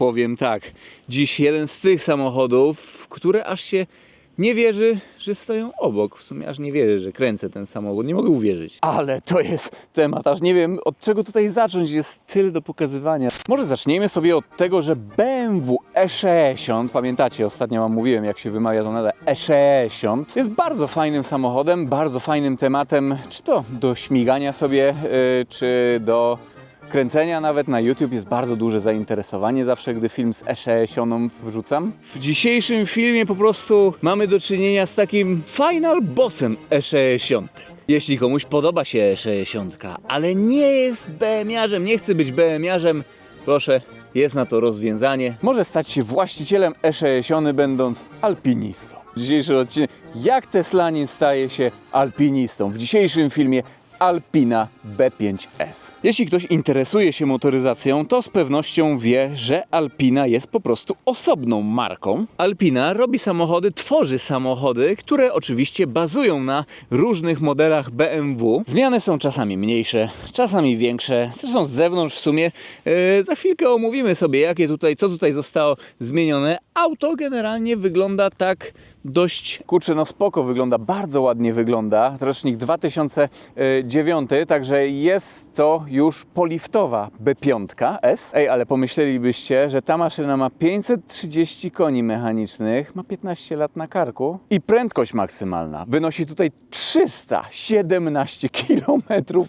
powiem tak. Dziś jeden z tych samochodów, które aż się nie wierzy, że stoją obok. W sumie aż nie wierzę, że kręcę ten samochód. Nie mogę uwierzyć. Ale to jest temat, aż nie wiem od czego tutaj zacząć. Jest tyle do pokazywania. Może zacznijmy sobie od tego, że BMW E60, pamiętacie, ostatnio wam mówiłem, jak się wymawia to nadal E60, jest bardzo fajnym samochodem, bardzo fajnym tematem, czy to do śmigania sobie, czy do kręcenia nawet na YouTube. Jest bardzo duże zainteresowanie zawsze, gdy film z E60 wrzucam. W dzisiejszym filmie po prostu mamy do czynienia z takim final bossem E60. Jeśli komuś podoba się E60, ale nie jest BM-iarzem, nie chce być BM-iarzem, proszę, jest na to rozwiązanie. Może stać się właścicielem E60, będąc alpinistą. Dzisiejszy odcinek, jak Teslanin staje się alpinistą. W dzisiejszym filmie Alpina B5S. Jeśli ktoś interesuje się motoryzacją, to z pewnością wie, że Alpina jest po prostu osobną marką. Alpina robi samochody, tworzy samochody, które oczywiście bazują na różnych modelach BMW. Zmiany są czasami mniejsze, czasami większe. Zresztą z zewnątrz w sumie za chwilkę omówimy sobie, co tutaj zostało zmienione. Auto generalnie wygląda tak dość, kurczę, no spoko wygląda, bardzo ładnie wygląda. Rocznik 2009, także jest to już poliftowa B5 S. Ej, ale pomyślelibyście, że ta maszyna ma 530 koni mechanicznych, ma 15 lat na karku i prędkość maksymalna wynosi tutaj 317 km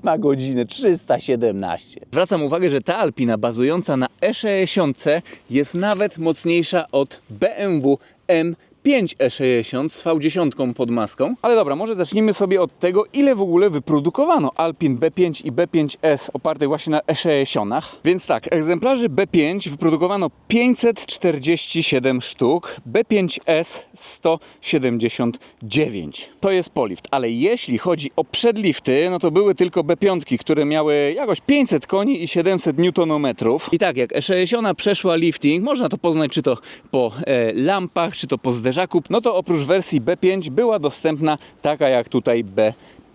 na godzinę. 317. Zwracam uwagę, że ta Alpina bazująca na E60 jest nawet mocniejsza od BMW M5 E60 z V10 pod maską. Ale dobra, może zacznijmy sobie od tego, ile w ogóle wyprodukowano Alpin B5 i B5S opartych właśnie na E60. Więc tak, egzemplarzy B5 wyprodukowano 547 sztuk, B5S 179. To jest polift, ale jeśli chodzi o przedlifty, no to były tylko B5, które miały jakoś 500 koni i 700 Nm. I tak, jak E60 przeszła lifting, można to poznać czy to po lampach, czy to po zderzaku, no to oprócz wersji B5 była dostępna taka jak tutaj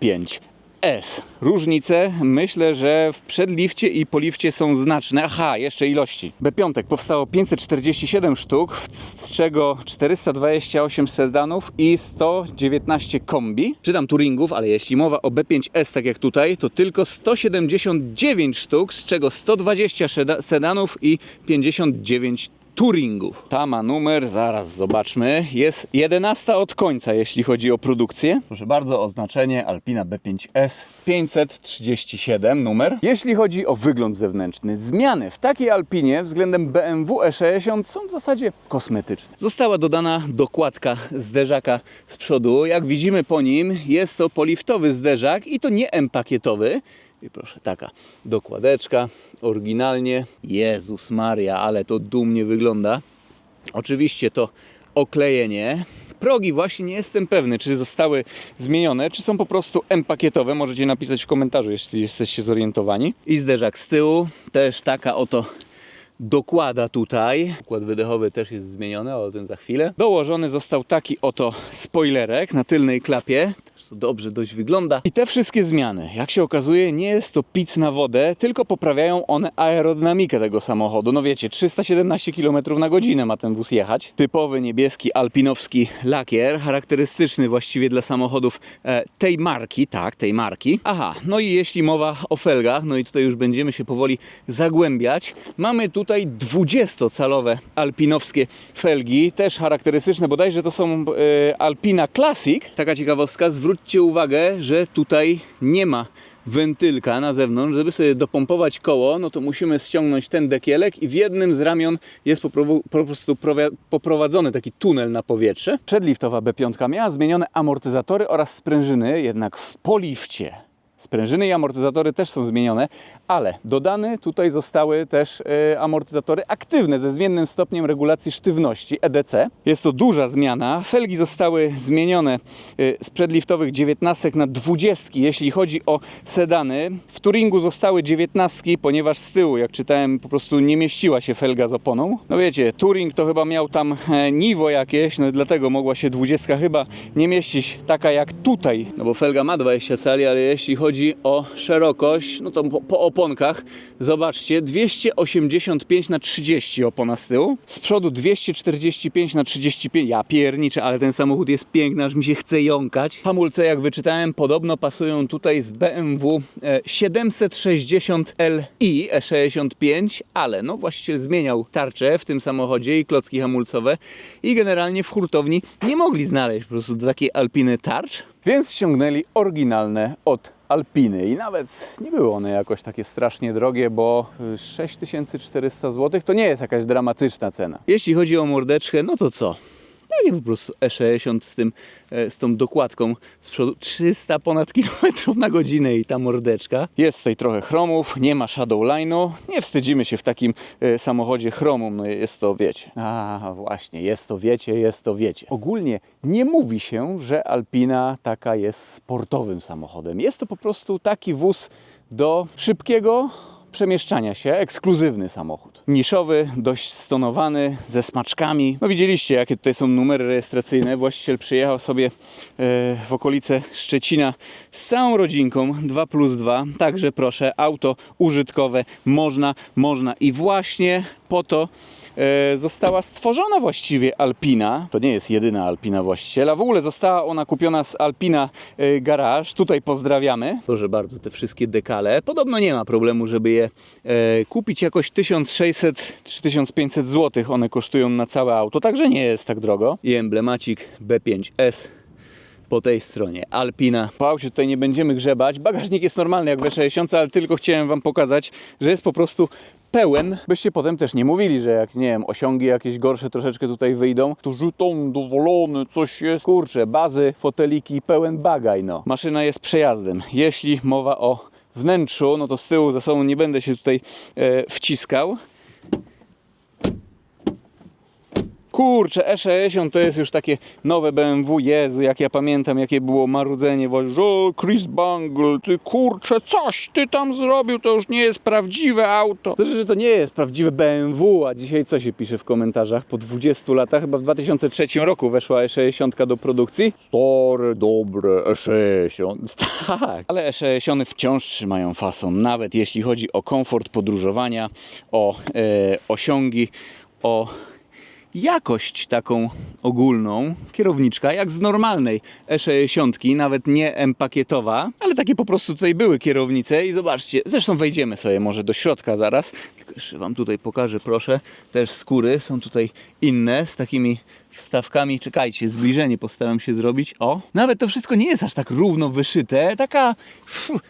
B5S. Różnice myślę, że w przedlifcie i polifcie są znaczne. Aha, jeszcze ilości. B5 powstało 547 sztuk, z czego 428 sedanów i 119 kombi, czy tam touringów, ale jeśli mowa o B5S, tak jak tutaj, to tylko 179 sztuk, z czego 120 sedanów i 59 touringów. Ta ma numer, zaraz zobaczmy, jest 11 od końca, jeśli chodzi o produkcję. Proszę bardzo, oznaczenie Alpina B5S 537 numer. Jeśli chodzi o wygląd zewnętrzny, zmiany w takiej Alpinie względem BMW E60 są w zasadzie kosmetyczne. Została dodana dokładka zderzaka z przodu. Jak widzimy po nim, jest to poliftowy zderzak i to nie M-pakietowy. I proszę, taka dokładeczka, oryginalnie. Jezus Maria, ale to dumnie wygląda. Oczywiście to oklejenie. Progi właśnie nie jestem pewny, czy zostały zmienione, czy są po prostu M-pakietowe. Możecie napisać w komentarzu, jeśli jesteście zorientowani. I zderzak z tyłu, też taka oto dokłada tutaj. Układ wydechowy też jest zmieniony, ale o tym za chwilę. Dołożony został taki oto spoilerek na tylnej klapie. To dobrze dość wygląda. I te wszystkie zmiany, jak się okazuje, nie jest to pic na wodę, tylko poprawiają one aerodynamikę tego samochodu. No wiecie, 317 km na godzinę ma ten wóz jechać. Typowy niebieski alpinowski lakier, charakterystyczny właściwie dla samochodów tej marki, tak, tej marki. Aha, no i jeśli mowa o felgach, no i tutaj już będziemy się powoli zagłębiać. Mamy tutaj 20-calowe alpinowskie felgi, też charakterystyczne, bodajże to są Alpina Classic. Taka ciekawostka, zwróćcie uwagę, że tutaj nie ma wentylka na zewnątrz. Żeby sobie dopompować koło, no to musimy ściągnąć ten dekielek i w jednym z ramion jest po prostu poprowadzony taki tunel na powietrze. Przedliftowa B5 miała zmienione amortyzatory oraz sprężyny, jednak w polifcie sprężyny i amortyzatory też są zmienione, ale dodane tutaj zostały też amortyzatory aktywne ze zmiennym stopniem regulacji sztywności EDC. Jest to duża zmiana. Felgi zostały zmienione z przedliftowych 19 na 20, jeśli chodzi o sedany. W touringu zostały 19, ponieważ z tyłu, jak czytałem, po prostu nie mieściła się felga z oponą. No wiecie, touring to chyba miał tam niwo jakieś, no dlatego mogła się 20 chyba nie mieścić taka jak tutaj, no bo felga ma 20 cali, ale jeśli chodzi chodzi o szerokość, no to po oponkach, zobaczcie, 285/30 opona z tyłu, z przodu 245/35, ja pierniczę, ale ten samochód jest piękny, aż mi się chce jąkać. Hamulce, jak wyczytałem, podobno pasują tutaj z BMW 760 Li E65, ale no właściciel zmieniał tarczę w tym samochodzie i klocki hamulcowe i generalnie w hurtowni nie mogli znaleźć po prostu do takiej Alpiny tarcz, więc ściągnęli oryginalne od Alpiny i nawet nie były one jakoś takie strasznie drogie, bo 6400 zł to nie jest jakaś dramatyczna cena. Jeśli chodzi o mordeczkę, no to co? Takie po prostu E60 z tą dokładką z przodu, 300 ponad kilometrów na godzinę i ta mordeczka. Jest tutaj trochę chromów, nie ma shadow line'u, nie wstydzimy się w takim samochodzie chromum, no jest to wiecie. A właśnie, jest to wiecie. Ogólnie nie mówi się, że Alpina taka jest sportowym samochodem. Jest to po prostu taki wóz do szybkiego przemieszczania się, ekskluzywny samochód. Niszowy, dość stonowany, ze smaczkami. No widzieliście, jakie tutaj są numery rejestracyjne. Właściciel przyjechał sobie w okolice Szczecina z całą rodzinką 2+2. Także proszę, auto użytkowe, można. I właśnie po to została stworzona właściwie Alpina. To nie jest jedyna Alpina właściciela. W ogóle została ona kupiona z Alpina Garage. Tutaj pozdrawiamy. Proszę bardzo, te wszystkie dekale. Podobno nie ma problemu, żeby je kupić. Jakoś 1600 czy 1500 zł one kosztują na całe auto. Także nie jest tak drogo. I emblemacik B5S. Po tej stronie Alpina. Po aucie tutaj nie będziemy grzebać. Bagażnik jest normalny jak w E60, ale tylko chciałem Wam pokazać, że jest po prostu pełen, byście potem też nie mówili, że jak, nie wiem, osiągi jakieś gorsze troszeczkę tutaj wyjdą, to rzutom dowolony, coś jest. Kurczę, bazy, foteliki, pełen bagaj, no. Maszyna jest przejazdem. Jeśli mowa o wnętrzu, no to z tyłu za sobą nie będę się tutaj wciskał. Kurczę, E60 to jest już takie nowe BMW. Jezu, jak ja pamiętam, jakie było marudzenie, że Chris Bangle, ty kurczę, coś ty tam zrobił, to już nie jest prawdziwe auto. To, że to nie jest prawdziwe BMW, a dzisiaj co się pisze w komentarzach? Po 20 latach, chyba w 2003 roku weszła E60 do produkcji. Stare, dobre E60. Tak, ale E60 wciąż trzymają fason, nawet jeśli chodzi o komfort podróżowania, o osiągi, o jakość taką ogólną, kierowniczka jak z normalnej E60, nawet nie M-pakietowa, ale takie po prostu tutaj były kierownice i zobaczcie, zresztą wejdziemy sobie może do środka zaraz, tylko jeszcze Wam tutaj pokażę, proszę, też skóry są tutaj inne, z takimi wstawkami, czekajcie, zbliżenie postaram się zrobić, o, nawet to wszystko nie jest aż tak równo wyszyte, taka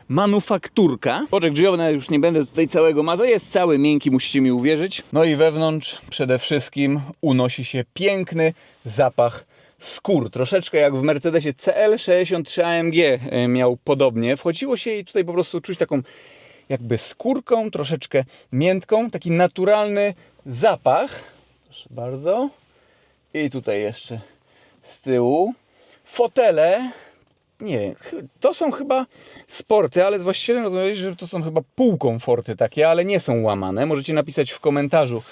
manufakturka. Boczek drzwiowy już nie będę tutaj całego mazał, jest cały miękki, musicie mi uwierzyć. No i wewnątrz przede wszystkim unosi się piękny zapach skór, troszeczkę jak w Mercedesie CL63 AMG miał podobnie, wchodziło się i tutaj po prostu czuć taką jakby skórką, troszeczkę miętką, taki naturalny zapach, proszę bardzo. I tutaj jeszcze z tyłu fotele, nie wiem, to są chyba sporty, ale z właścicielem rozmawialiśmy, że to są chyba półkomforty takie, ale nie są łamane. Możecie napisać w komentarzu,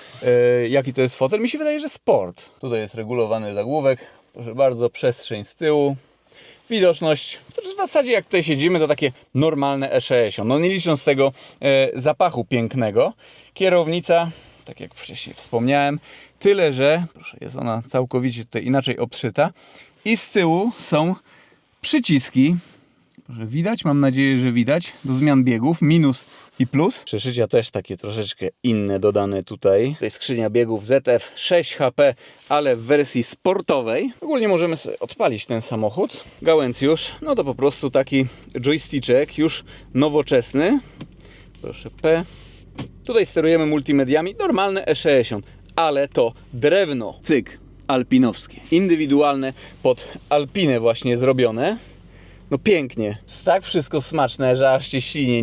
jaki to jest fotel. Mi się wydaje, że sport. Tutaj jest regulowany zagłówek, proszę bardzo, przestrzeń z tyłu. Widoczność, to w zasadzie jak tutaj siedzimy, to takie normalne E60. No nie licząc tego zapachu pięknego. Kierownica, tak jak wcześniej wspomniałem, tyle, że proszę, jest ona całkowicie tutaj inaczej obszyta i z tyłu są przyciski, proszę, widać, mam nadzieję, że widać, do zmian biegów, minus i plus. Przeszycia też takie troszeczkę inne dodane tutaj. Tutaj skrzynia biegów ZF 6 HP, ale w wersji sportowej. Ogólnie możemy sobie odpalić ten samochód. Gałęcjusz, no to po prostu taki joysticzek już nowoczesny. Proszę, P. Tutaj sterujemy multimediami, normalne E60, ale to drewno, cyk, alpinowskie, indywidualne pod Alpinę właśnie zrobione. No pięknie, tak wszystko smaczne, że aż się ślinie.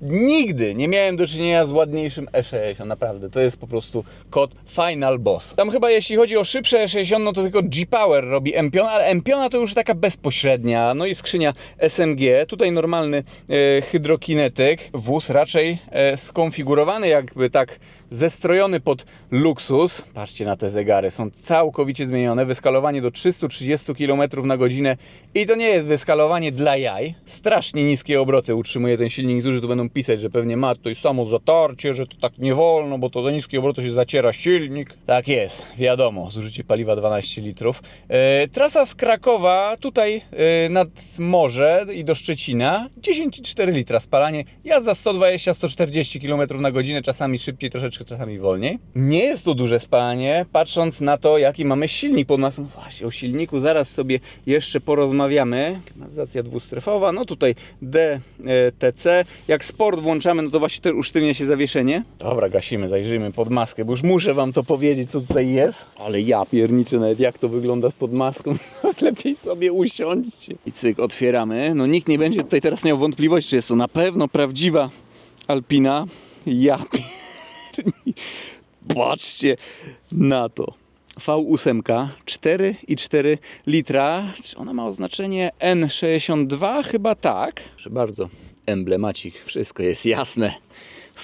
Nigdy nie miałem do czynienia z ładniejszym E60, naprawdę, to jest po prostu kod Final Boss. Tam chyba jeśli chodzi o szybsze E60, no to tylko G-Power robi M-Piona, ale M-Piona to już taka bezpośrednia, no i skrzynia SMG, tutaj normalny hydrokinetyk, wóz raczej skonfigurowany jakby tak zestrojony pod luksus. Patrzcie na te zegary, są całkowicie zmienione. Wyskalowanie do 330 km na godzinę i to nie jest wyskalowanie dla jaj. Strasznie niskie obroty utrzymuje ten silnik. Niektórzy tu będą pisać, że pewnie ma to samo zatarcie, że to tak nie wolno, bo to do niskiej obrotu się zaciera silnik. Tak jest, wiadomo, zużycie paliwa 12 litrów. Trasa z Krakowa tutaj nad morze i do Szczecina 10,4 litra spalanie. Jazda 120-140 km na godzinę, czasami szybciej, troszeczkę, czasami wolniej. Nie jest to duże spalanie, patrząc na to, jaki mamy silnik pod masą. Właśnie o silniku zaraz sobie jeszcze porozmawiamy. Klimatyzacja dwustrefowa, no tutaj DTC. Jak sport włączamy, no to właśnie też usztywnia się zawieszenie. Dobra, gasimy, zajrzyjmy pod maskę, bo już muszę wam to powiedzieć, co tutaj jest. Ale ja pierniczę nawet, jak to wygląda pod maską. Lepiej sobie usiądźcie. I cyk, otwieramy. No nikt nie będzie tutaj teraz miał wątpliwości, czy jest to na pewno prawdziwa Alpina. Ja pierni... Patrzcie na to. V8 4,4 litra. Czy ona ma oznaczenie N62? Chyba tak. Proszę bardzo, emblemacik, wszystko jest jasne.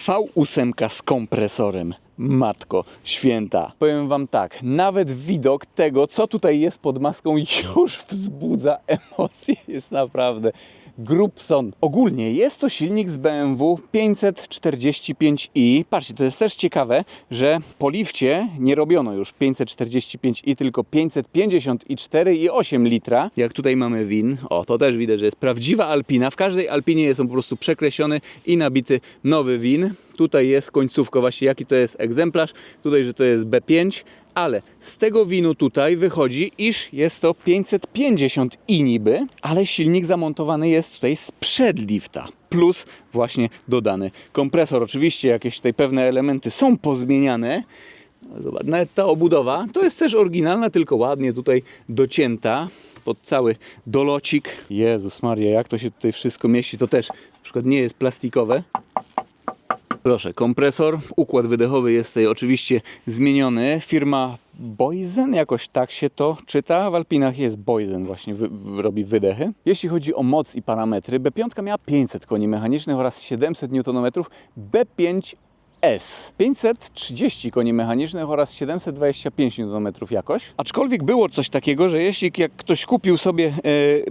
V8 z kompresorem. Matko święta. Powiem wam tak, nawet widok tego, co tutaj jest pod maską, już wzbudza emocje. Jest naprawdę Grubson. Ogólnie jest to silnik z BMW 545i. Patrzcie, to jest też ciekawe, że po lifcie nie robiono już 545i, tylko 554,8 litra. Jak tutaj mamy VIN, o, to też widać, że jest prawdziwa Alpina. W każdej Alpinie jest on po prostu przekreślony i nabity nowy VIN. Tutaj jest końcówka, właśnie jaki to jest egzemplarz. Tutaj, że to jest B5, ale z tego winu tutaj wychodzi, iż jest to 550i niby, ale silnik zamontowany jest tutaj sprzed lifta. Plus właśnie dodany kompresor. Oczywiście jakieś tutaj pewne elementy są pozmieniane. Zobacz, nawet ta obudowa to jest też oryginalna, tylko ładnie tutaj docięta pod cały dolocik. Jezus Maria, jak to się tutaj wszystko mieści. To też na przykład nie jest plastikowe. Proszę, kompresor, układ wydechowy jest tutaj oczywiście zmieniony. Firma Boysen, jakoś tak się to czyta. W Alpinach jest Boysen, właśnie robi wydechy. Jeśli chodzi o moc i parametry, B5 miała 500 koni mechanicznych oraz 700 Nm, B5 S 530 koni mechanicznych oraz 725 Nm jakoś. Aczkolwiek było coś takiego, że jeśli jak ktoś kupił sobie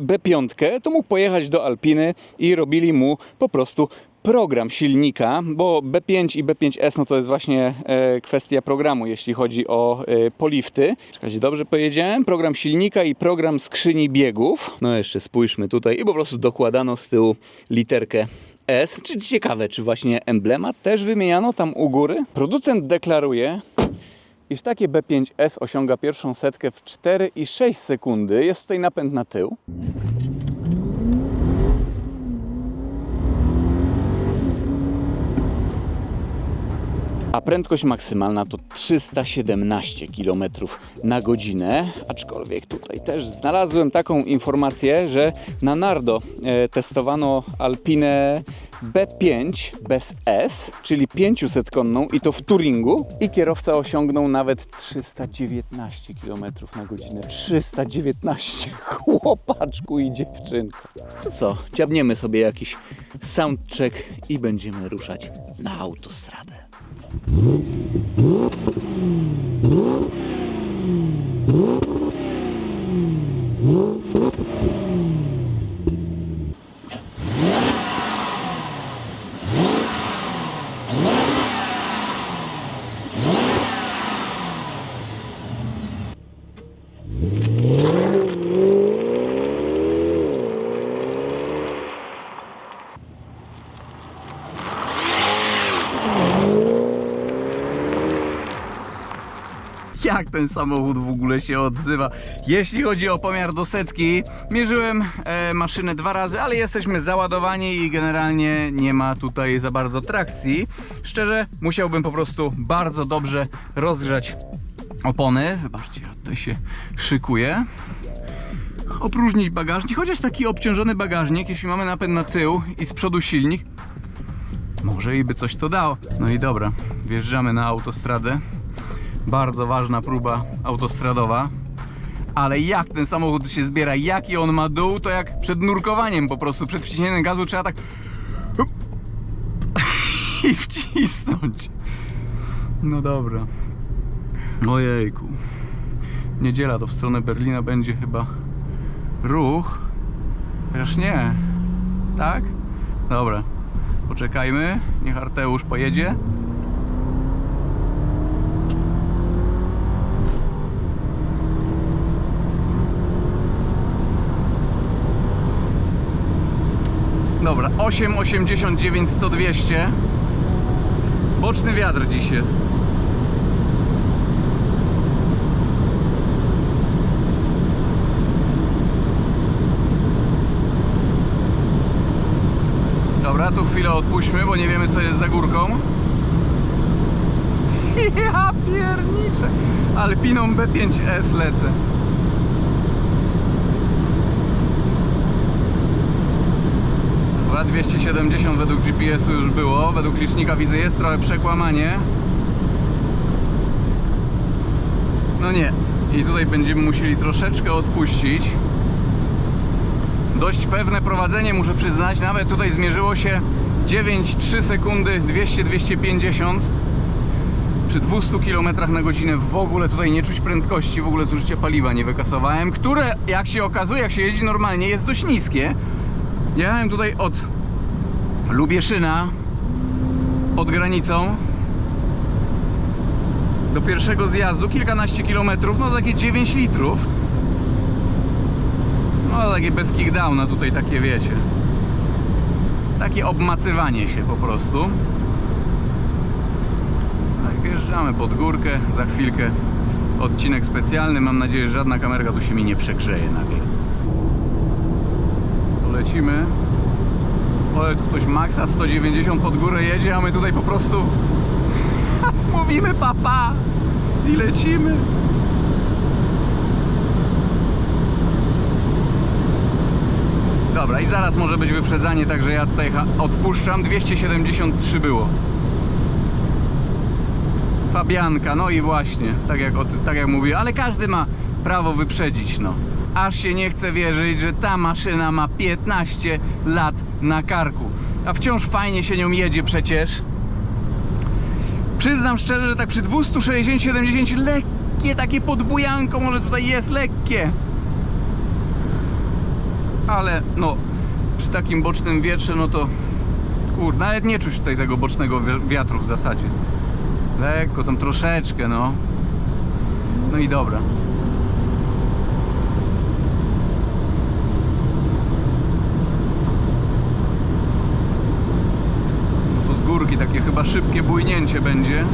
B5, to mógł pojechać do Alpiny i robili mu po prostu program silnika, bo B5 i B5S no to jest właśnie kwestia programu, jeśli chodzi o polifty. Czekajcie, dobrze powiedziałem? Program silnika i program skrzyni biegów. No jeszcze spójrzmy tutaj i po prostu dokładano z tyłu literkę S. Czy ciekawe, czy właśnie emblemat też wymieniano tam u góry? Producent deklaruje, iż takie B5S osiąga pierwszą setkę w 4,6 sekundy. Jest tutaj napęd na tył. A prędkość maksymalna to 317 km na godzinę, aczkolwiek tutaj też znalazłem taką informację, że na Nardo testowano Alpinę B5 bez S, czyli 500 konną i to w touringu i kierowca osiągnął nawet 319 km na godzinę. 319, chłopaczku i dziewczynko. To co, dziabniemy sobie jakiś soundcheck i będziemy ruszać na autostradę. Jak ten samochód w ogóle się odzywa. Jeśli chodzi o pomiar do setki, mierzyłem maszynę 2 razy, ale jesteśmy załadowani i generalnie nie ma tutaj za bardzo trakcji. Szczerze, musiałbym po prostu bardzo dobrze rozgrzać opony. Wybaczcie, ja tutaj się szykuję. Opróżnić bagażnik, chociaż taki obciążony bagażnik, jeśli mamy napęd na tył i z przodu silnik, może i by coś to dało. No i dobra, wjeżdżamy na autostradę. Bardzo ważna próba autostradowa. Ale jak ten samochód się zbiera, jaki on ma dół, to jak przed nurkowaniem po prostu, przed wciśnieniem gazu trzeba tak i wcisnąć. No dobra. Ojejku. Niedziela to w stronę Berlina będzie chyba ruch. Chociaż nie. Tak? Dobra. Poczekajmy. Niech Arteusz pojedzie. Dobra, 8,89 100-200. Boczny wiatr dziś jest. Dobra, tu chwilę odpuśćmy, bo nie wiemy co jest za górką. Ja pierniczę. Alpiną B5S lecę. Dobra, 270 według GPS-u już było. Według licznika widzę jest trochę przekłamanie. No nie. I tutaj będziemy musieli troszeczkę odpuścić. Dość pewne prowadzenie, muszę przyznać. Nawet tutaj zmierzyło się 9,3 sekundy 200-250 przy 200 km na godzinę. W ogóle tutaj nie czuć prędkości, w ogóle zużycie paliwa nie wykasowałem, które jak się okazuje, jak się jeździ normalnie, jest dość niskie. Jechałem tutaj od Lubieszyna pod granicą do pierwszego zjazdu, kilkanaście kilometrów, no takie 9 litrów. No takie bez kickdowna tutaj, takie wiecie, takie obmacywanie się po prostu. No i wjeżdżamy pod górkę, za chwilkę odcinek specjalny, mam nadzieję, że żadna kamerka tu się mi nie przegrzeje nagle. Polecimy. Ale tu ktoś maksa 190 pod górę jedzie, a my tutaj po prostu mówimy papa i lecimy. Dobra, i zaraz może być wyprzedzanie, także ja tutaj odpuszczam. 273 było. Fabianka, no i właśnie, tak jak mówię, ale każdy ma prawo wyprzedzić, no. Aż się nie chce wierzyć, że ta maszyna ma 15 lat na karku. A wciąż fajnie się nią jedzie przecież. Przyznam szczerze, że tak przy 260-70 lekkie takie podbujanko może tutaj jest, lekkie. Ale no, przy takim bocznym wietrze, no to kurde, nawet nie czuć tutaj tego bocznego wiatru w zasadzie. Lekko, tam troszeczkę, no. No i dobra. No to z górki takie chyba szybkie bujnięcie będzie.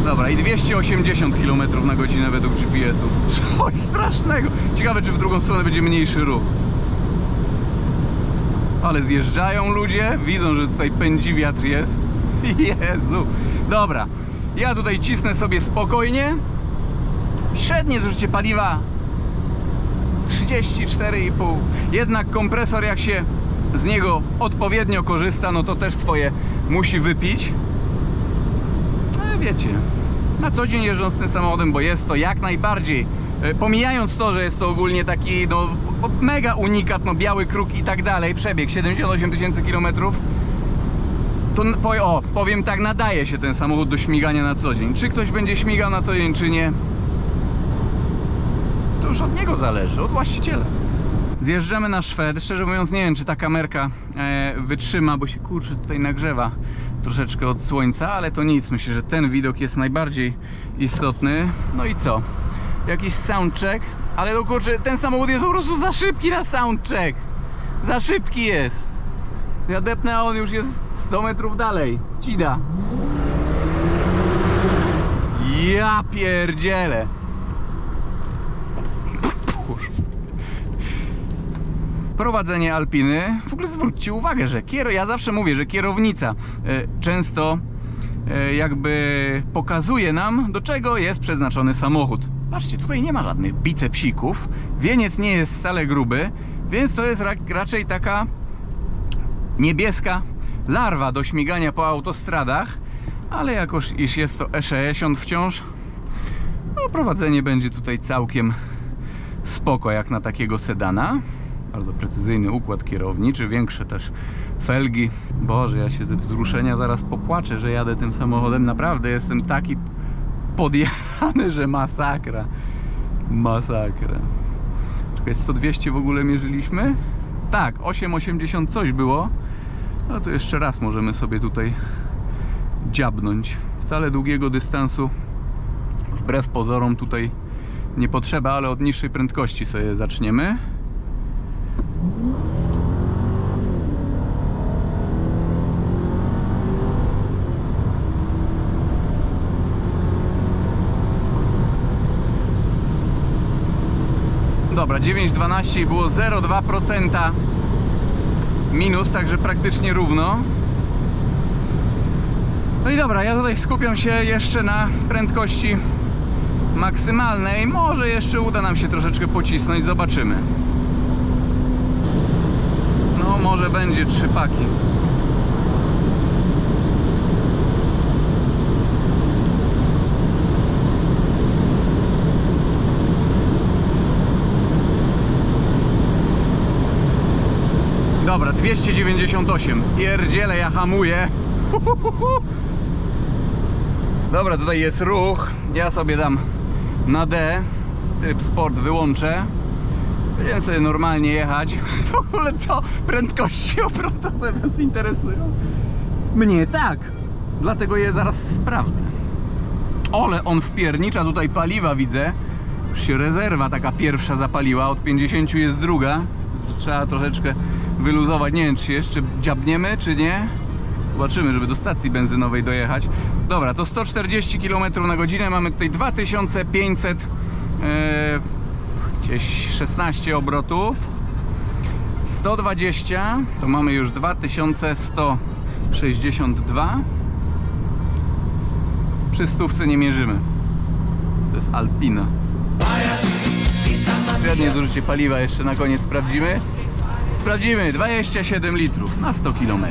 Dobra, i 280 km na godzinę według GPS-u. Coś strasznego. Ciekawe, czy w drugą stronę będzie mniejszy ruch. Ale zjeżdżają ludzie, widzą, że tutaj pędzi wiatr jest. Jezu. Dobra, ja tutaj cisnę sobie spokojnie. Średnie zużycie paliwa 34,5. Jednak kompresor, jak się z niego odpowiednio korzysta, no to też swoje musi wypić. Wiecie, na co dzień jeżdżąc tym samochodem, bo jest to jak najbardziej, pomijając to, że jest to ogólnie taki no mega unikat, no biały kruk i tak dalej, przebieg 78 000 kilometrów, to powiem tak, nadaje się ten samochód do śmigania na co dzień. Czy ktoś będzie śmigał na co dzień, czy nie, to już od niego zależy, od właściciela. Zjeżdżamy na Szwed. Szczerze mówiąc nie wiem, czy ta kamerka wytrzyma, bo się kurczę tutaj nagrzewa troszeczkę od słońca, ale to nic, myślę, że ten widok jest najbardziej istotny. No i co? Jakiś soundcheck, ale no kurczę, ten samochód jest po prostu za szybki na soundcheck. Za szybki jest. Ja depnę, a on już jest 100 metrów dalej. Cida. Ja pierdzielę. Prowadzenie Alpiny. W ogóle zwróćcie uwagę, że ja zawsze mówię, że kierownica często jakby pokazuje nam, do czego jest przeznaczony samochód. Patrzcie, tutaj nie ma żadnych bicepsików, wieniec nie jest wcale gruby, więc to jest raczej taka niebieska larwa do śmigania po autostradach, ale jakoż iż jest to E60 wciąż, no prowadzenie będzie tutaj całkiem spoko jak na takiego sedana. Bardzo precyzyjny układ kierowniczy, większe też felgi. Boże, ja się ze wzruszenia zaraz popłaczę, że jadę tym samochodem. Naprawdę jestem taki podjechany, że masakra. Masakra. Czekaj, 100-200 w ogóle mierzyliśmy? Tak, 8,80 coś było. No to jeszcze raz możemy sobie tutaj dziabnąć. Wcale długiego dystansu wbrew pozorom tutaj nie potrzeba, ale od niższej prędkości sobie zaczniemy. Dobra, 9,12 i było 0,2% minus, także praktycznie równo. No i dobra, ja tutaj skupiam się jeszcze na prędkości maksymalnej. Może jeszcze uda nam się troszeczkę pocisnąć, zobaczymy. No może będzie 3 paki. Dobra, 298. Pierdziele, ja hamuję. Dobra, tutaj jest ruch. Ja sobie dam na D. Tryb sport wyłączę. Będziemy sobie normalnie jechać. W ogóle co? Prędkości obrotowe nas interesują? Mnie tak. Dlatego je zaraz sprawdzę. Ale on wpiernicza tutaj paliwa, widzę. Już się rezerwa taka pierwsza zapaliła. Od 50 jest druga. Trzeba troszeczkę wyluzować. Nie wiem, czy jeszcze dziabniemy, czy nie. Zobaczymy, żeby do stacji benzynowej dojechać. Dobra, to 140 km na godzinę. Mamy tutaj 2500 gdzieś 16 obrotów. 120 to mamy już 2162. Przy stówce nie mierzymy. To jest Alpina. Średnie zużycie paliwa jeszcze na koniec sprawdzimy. Sprawdzimy, 27 litrów na 100 km.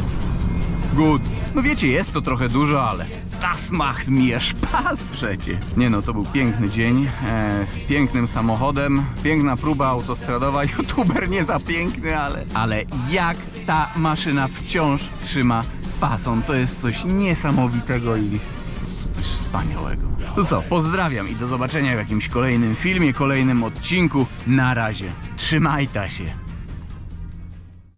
Good. No wiecie, jest to trochę dużo, ale das macht mir Spaß przecież. Nie no, to był piękny dzień z pięknym samochodem. Piękna próba autostradowa. YouTuber nie za piękny, ale jak ta maszyna wciąż trzyma fason. To jest coś niesamowitego i coś wspaniałego. To co, pozdrawiam i do zobaczenia w jakimś kolejnym filmie, kolejnym odcinku. Na razie. Trzymajta się.